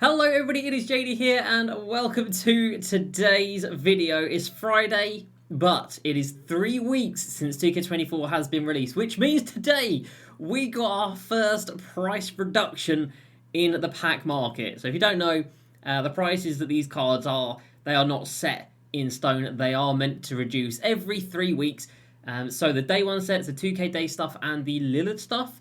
Hello everybody, it is JD here and welcome to today's video. It's Friday, but it is 3 weeks since 2K24 has been released, which means today we got our first price reduction in the pack market. So if you don't know, the prices that these cards are, they are not set in stone. They are meant to reduce every 3 weeks. So the day one sets, the 2K day stuff and the Lillard stuff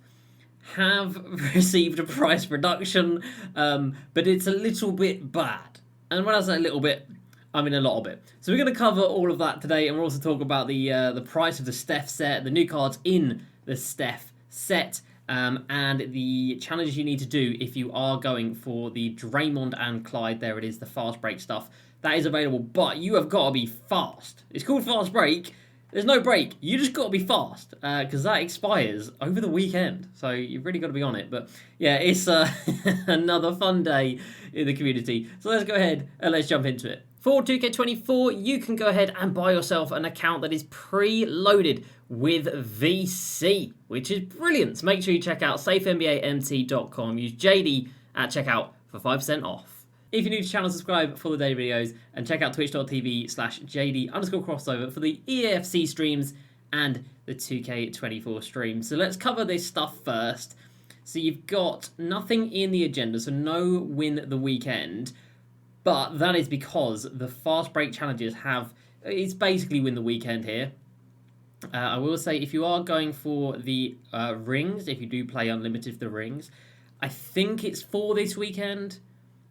have received a price reduction, but it's a little bit bad. And when I say a little bit, I mean a lot of it. So we're going to cover all of that today, and we'll also talk about the price of the Steph set, the new cards in the Steph set, and the challenges you need to do if you are going for the Draymond and Clyde. There it is, the fast break stuff. That is available, but you have got to be fast. It's called fast break. There's no break. You just got to be fast because that expires over the weekend. So you've really got to be on it. But yeah, it's another fun day in the community. So let's go ahead and let's jump into it. For 2K24, you can go ahead and buy yourself an account that is pre-loaded with VC, which is brilliant. So make sure you check out safenbamt.com. Use JD at checkout for 5% off. If you're new to the channel, subscribe for the daily videos and check out twitch.tv/JD_crossover for the EAFC streams and the 2K24 streams. So let's cover this stuff first. So you've got nothing in the agenda, so no win the weekend, but that is because the fast break challenges have, it's basically win the weekend here. I will say if you are going for the rings, if you do play unlimited for the rings, I think it's for this weekend.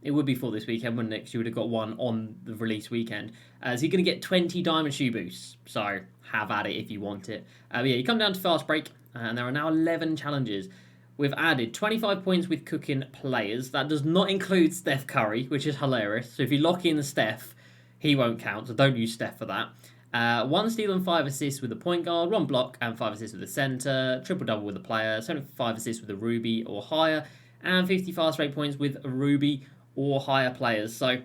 It would be for this weekend, wouldn't it? Because you would have got one on the release weekend. So you're going to get 20 diamond shoe boosts. So have at it if you want it. Yeah, you come down to fast break, and there are now 11 challenges. We've added 25 points with cooking players. That does not include Steph Curry, which is hilarious. So if you lock in the Steph, he won't count. So don't use Steph for that. 1 steal and 5 assists with the point guard, 1 block and 5 assists with the center, triple-double with the player, 75 assists with a Ruby or higher, and 50 fast break points with a Ruby or higher players. So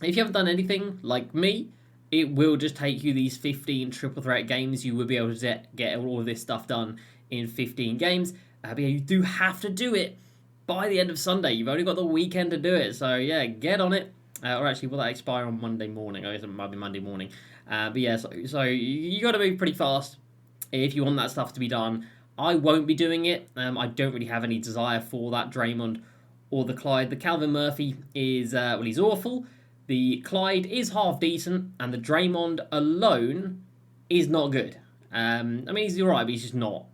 if you haven't done anything like me, it will just take you these 15 triple threat games. You will be able to get all of this stuff done in 15 games. But yeah, you do have to do it by the end of Sunday. You've only got the weekend to do it. So yeah, get on it. Or actually, will that expire on Monday morning? I guess it might be Monday morning. But yeah, so you got to move pretty fast if you want that stuff to be done. I won't be doing it. I don't really have any desire for that Draymond or the Clyde. The Calvin Murphy is, well, he's awful. The Clyde is half decent, and the Draymond alone is not good. I mean, he's alright, but he's just not.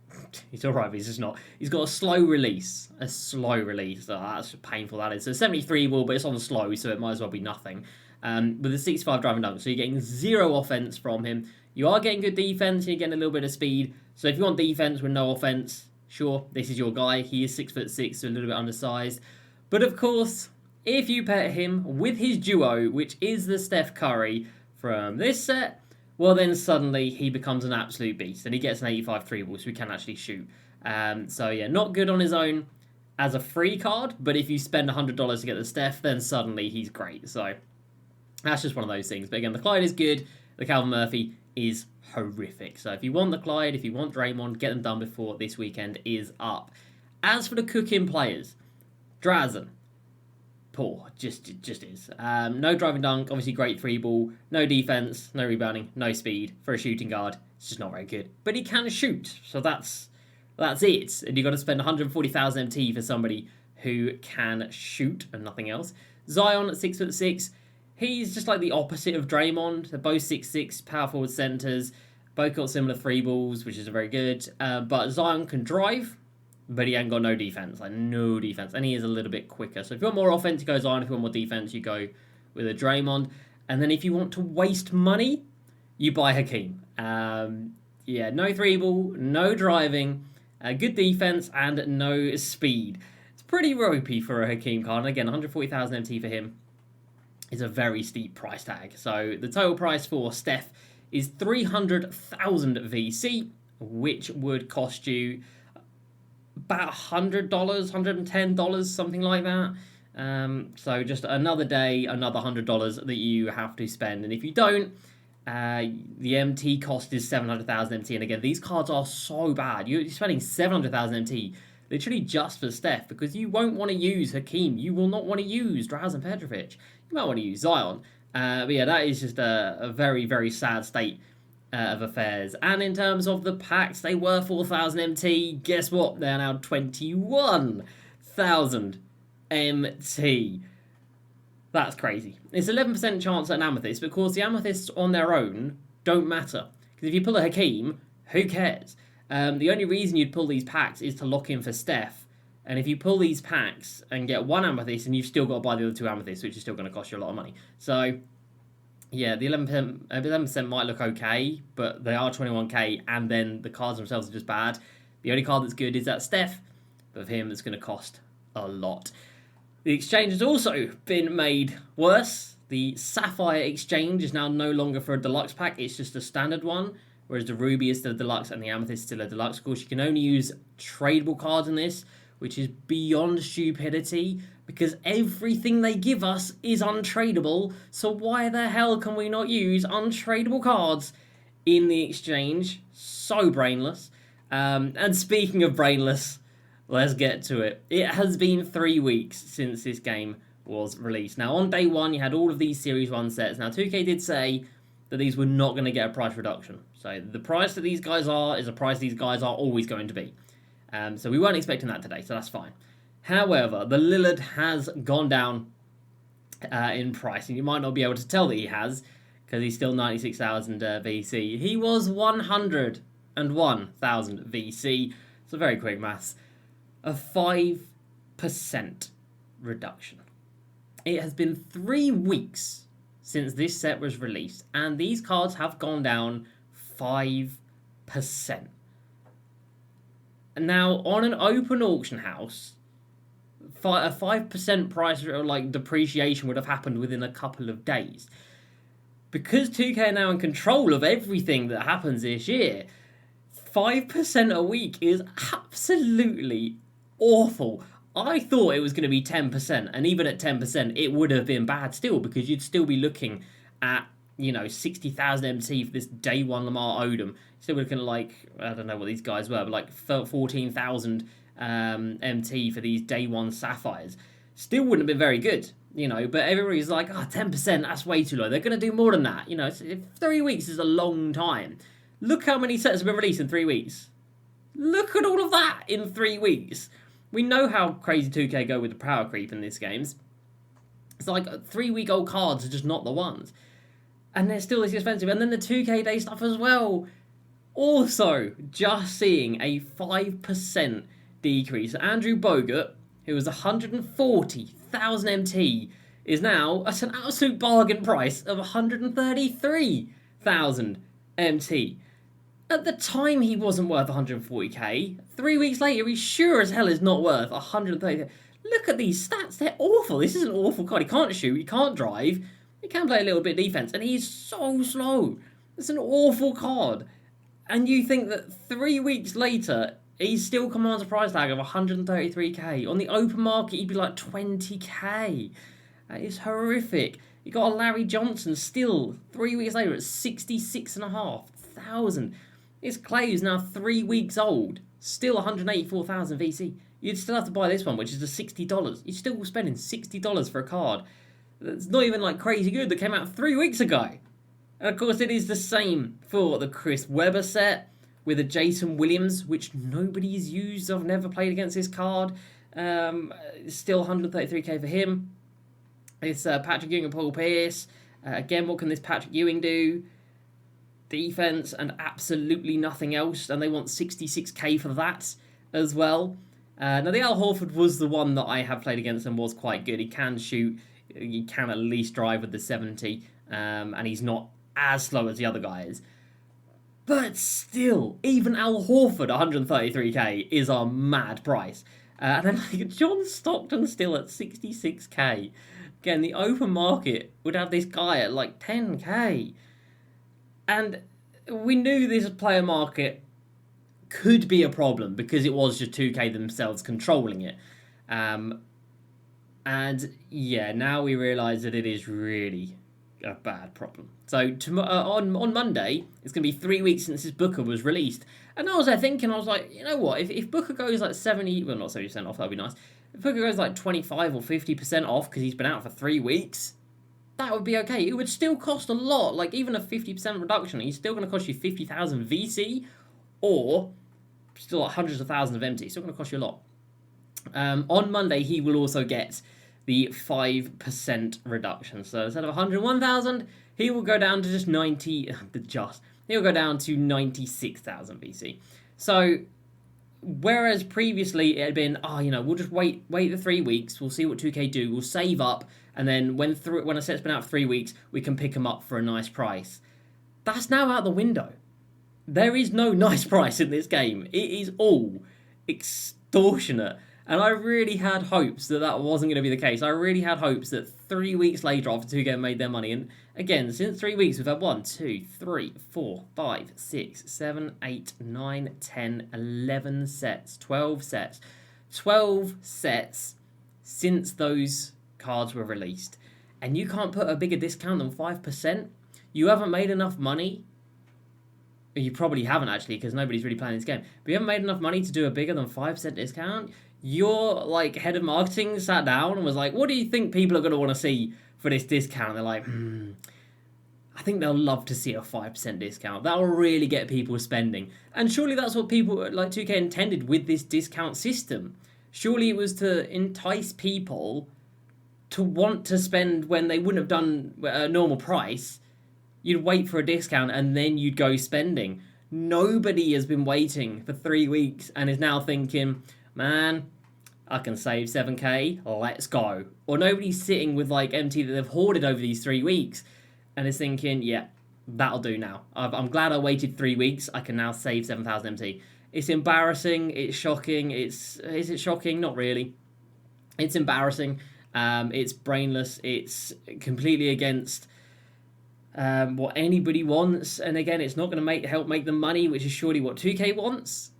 He's alright, but he's just not. He's got a slow release. So that's painful, that is. So 73 will, but it's on slow, so it might as well be nothing. With a 65 driving dunk, so you're getting 0 offense from him. You are getting good defense, and you're getting a little bit of speed. So if you want defense with no offense, sure, this is your guy. He is 6'6", so a little bit undersized. But of course, if you pair him with his duo, which is the Steph Curry from this set, well then suddenly he becomes an absolute beast. And he gets an 85 3-ball, so he can actually shoot. So yeah, not good on his own as a free card, but if you spend $100 to get the Steph, then suddenly he's great. So that's just one of those things. But again, the Clyde is good. The Calvin Murphy is horrific. So if you want the Clyde, if you want Draymond, get them done before this weekend is up. As for the cook-in players, Drazen, poor, just is. No driving dunk, obviously great 3-ball, no defense, no rebounding, no speed for a shooting guard. It's just not very good. But he can shoot, so that's it. And you've got to spend 140,000 MT for somebody who can shoot and nothing else. Zion at 6'6", he's just like the opposite of Draymond. They're both 6'6", power forward centers, both got similar 3-balls, which is very good. But Zion can drive, but he ain't got no defense, and he is a little bit quicker. So if you want more offense, you go Zion. If you want more defense, you go with a Draymond. And then if you want to waste money, you buy Hakeem. Yeah, no 3-ball, no driving, good defense, and no speed. It's pretty ropey for a Hakeem card. And again, 140,000 MT for him is a very steep price tag. So the total price for Steph is 300,000 VC, which would cost you about $100, $110, something like that. So just another day, another $100 that you have to spend. And if you don't, the MT cost is 700,000 MT. And again, these cards are so bad. You're spending 700,000 MT. literally just for Steph, because you won't want to use Hakeem. You will not want to use Drazen Petrovic. You might want to use Zion. But yeah, that is just a very, very sad state of affairs. And in terms of the packs, they were 4,000 MT. Guess what? They're now 21,000 MT. That's crazy. It's 11% chance at an Amethyst, because the Amethysts on their own don't matter. Because if you pull a Hakeem, who cares? The only reason you'd pull these packs is to lock in for Steph. And if you pull these packs and get one Amethyst, and you've still got to buy the other two Amethysts, which is still going to cost you a lot of money. So, yeah, the 11% might look okay, but they are 21k, and then the cards themselves are just bad. The only card that's good is that Steph, but of him, it's going to cost a lot. The exchange has also been made worse. The Sapphire exchange is now no longer for a deluxe pack, it's just a standard one, whereas the Ruby is still a deluxe and the Amethyst is still a deluxe. Of course, you can only use tradable cards in this, which is beyond stupidity, because everything they give us is untradeable, so why the hell can we not use untradeable cards in the exchange? So brainless. And speaking of brainless, let's get to it. It has been 3 weeks since this game was released. Now, on day one, you had all of these Series 1 sets. Now, 2K did say that these were not going to get a price reduction. So the price that these guys are is a price these guys are always going to be. So we weren't expecting that today, so that's fine. However, the Lillard has gone down in price, and you might not be able to tell that he has, because he's still 96,000 VC. He was 101,000 VC, so very quick maths. A 5% reduction. It has been 3 weeks since this set was released, and these cards have gone down 5%. Now, on an open auction house, a 5% price depreciation would have happened within a couple of days. Because 2K are now in control of everything that happens this year, 5% a week is absolutely awful. I thought it was going to be 10%, and even at 10%, it would have been bad still, because you'd still be looking at, 60,000 MT for this day one Lamar Odom. Still looking at I don't know what these guys were, but 14,000 MT for these day one Sapphires. Still wouldn't have been very good, but everybody's like, 10%, that's way too low. They're going to do more than that. 3 weeks is a long time. Look how many sets have been released in 3 weeks. Look at all of that in 3 weeks. We know how crazy 2K go with the power creep in these games. It's like 3-week-old cards are just not the ones. And they're still this expensive. And then the 2K day stuff as well. Also, just seeing a 5% decrease. Andrew Bogut, who was 140,000 MT, is now at an absolute bargain price of 133,000 MT. At the time, he wasn't worth 140k. 3 weeks later, he sure as hell is not worth 130k. Look at these stats. They're awful. This is an awful card. He can't shoot. He can't drive. He can play a little bit of defense. And he's so slow. It's an awful card. And you think that 3 weeks later, he still commands a price tag of 133k. On the open market, he'd be like 20k. That is horrific. You got a Larry Johnson still 3 weeks later at 66,500. His Clay is now 3 weeks old, still 184,000 VC. You'd still have to buy this one, which is the $60. You're still spending $60 for a card that's not even crazy good, that came out 3 weeks ago. And of course, it is the same for the Chris Webber set with a Jason Williams, which nobody's used. I've never played against this card. Still 133k for him. It's Patrick Ewing and Paul Pierce. Again, what can this Patrick Ewing do? Defense and absolutely nothing else, and they want 66k for that as well. Now, the Al Horford was the one that I have played against and was quite good. He can shoot, he can at least drive with the 70, and he's not as slow as the other guys. But still, even Al Horford, 133k, is a mad price. And then John Stockton still at 66k. Again, the open market would have this guy at 10k. And we knew this player market could be a problem because it was just 2K themselves controlling it. And yeah, now we realise that it is really a bad problem. So on Monday, it's going to be 3 weeks since this Booker was released. And I was there thinking, I was like, you know what, if Booker goes like 70, well, not 70% off, that'd be nice. If Booker goes like 25 or 50% off because he's been out for 3 weeks, that would be okay. It would still cost a lot. Like, even a 50% reduction, he's still going to cost you 50,000 VC or still like hundreds of thousands of MT. It's still going to cost you a lot. On Monday, he will also get the 5% reduction. So instead of 101,000, he will go down to just 90. He'll go down to 96,000 VC. So whereas previously it had been, we'll just wait the 3 weeks. We'll see what 2K do. We'll save up, and then when a set's been out for 3 weeks, we can pick them up for a nice price. That's now out the window. There is no nice price in this game. It is all extortionate. And I really had hopes that wasn't going to be the case. I really had hopes that 3 weeks later, after 2K made their money, and again, since 3 weeks, we've had 1, 2, 3, 4, 5, 6, 7, 8, 9, 10, 11 sets, 12 sets. 12 sets since those cards were released. And you can't put a bigger discount than 5%? You haven't made enough money? You probably haven't, actually, because nobody's really playing this game. But you haven't made enough money to do a bigger than 5% discount? Your head of marketing sat down and was like, what do you think people are going to want to see for this discount? They're like, I think they'll love to see a 5% discount. That'll really get people spending. And surely that's what people like 2K intended with this discount system. Surely it was to entice people to want to spend when they wouldn't have done a normal price. You'd wait for a discount and then you'd go spending. Nobody has been waiting for 3 weeks and is now thinking, man, I can save 7k, let's go. Or nobody's sitting with MT that they've hoarded over these 3 weeks and is thinking, yeah, that'll do now. I'm glad I waited 3 weeks. I can now save 7,000 MT. It's embarrassing. It's shocking. Is it shocking? Not really. It's embarrassing. It's brainless. It's completely against what anybody wants. And again, it's not going to help make them money, which is surely what 2K wants.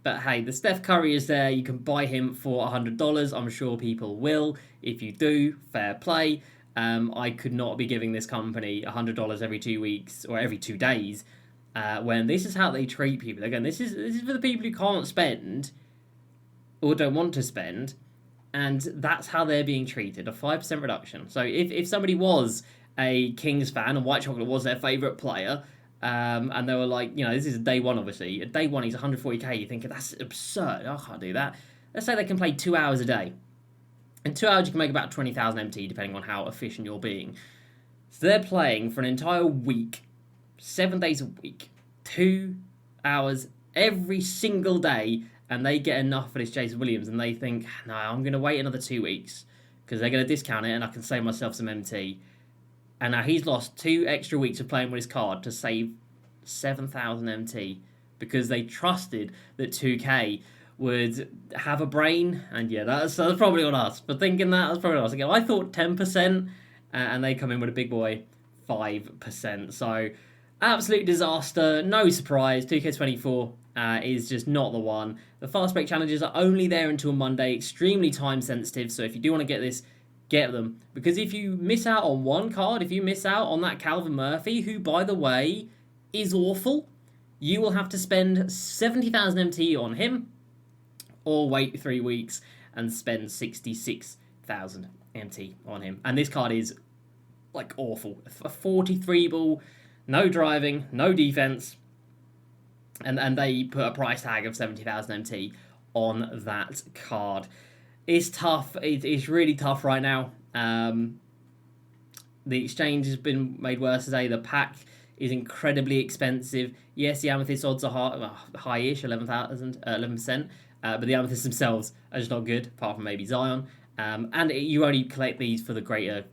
But hey, the Steph Curry is there. You can buy him for $100. I'm sure people will. If you do, fair play. I could not be giving this company $100 every 2 weeks or every 2 days when this is how they treat people. Again, this is for the people who can't spend or don't want to spend, and that's how they're being treated, a 5% reduction. So if somebody was a Kings fan and White Chocolate was their favourite player, and they were like, this is day one, obviously. At day one, he's 140k. You think, that's absurd. I can't do that. Let's say they can play 2 hours a day. In 2 hours, you can make about 20,000 MT, depending on how efficient you're being. So they're playing for an entire week, 7 days a week, 2 hours every single day, and they get enough for this Jason Williams, and they think, no, I'm going to wait another 2 weeks, because they're going to discount it, and I can save myself some MT. And now he's lost 2 extra weeks of playing with his card to save 7,000 MT because they trusted that 2K would have a brain. And yeah, that's probably on us. But thinking that's probably on us. Again, I thought 10%, and they come in with a big boy 5%. So absolute disaster. No surprise. 2K24 is just not the one. The fast break challenges are only there until Monday. Extremely time sensitive. So if you do want to get this, get them, because if you miss out on one card, if you miss out on that Calvin Murphy, who by the way is awful, you will have to spend 70,000 MT on him, or wait 3 weeks and spend 66,000 MT on him. And this card is awful. A 43 ball, no driving, no defense, and they put a price tag of 70,000 MT on that card. It's tough. It's really tough right now. The exchange has been made worse today. The pack is incredibly expensive. Yes, the Amethyst odds are high-ish, 11%. But the Amethysts themselves are just not good, apart from maybe Zion. And you only collect these for the greater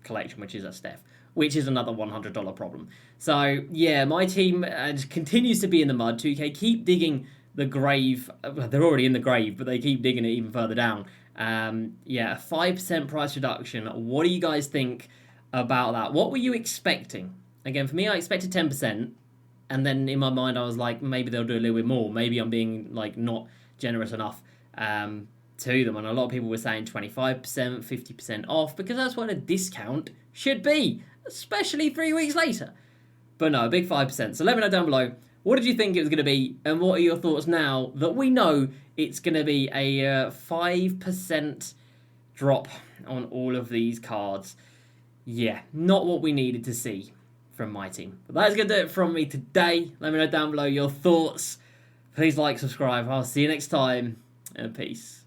collection, which is a Steph, which is another $100 problem. So, yeah, my team continues to be in the mud. 2K keep digging the grave. They're already in the grave, but they keep digging it even further down. Yeah, a 5% price reduction. What do you guys think about that? What were you expecting? Again, for me, I expected 10%, and then in my mind, I was like, maybe they'll do a little bit more. Maybe I'm being not generous enough to them. And a lot of people were saying 25%, 50% off, because that's what a discount should be, especially 3 weeks later. But no, a big 5%. So let me know down below, what did you think it was going to be? And what are your thoughts now that we know it's going to be a 5% drop on all of these cards? Yeah, not what we needed to see from my team. But that is going to do it from me today. Let me know down below your thoughts. Please like, subscribe. I'll see you next time. And peace.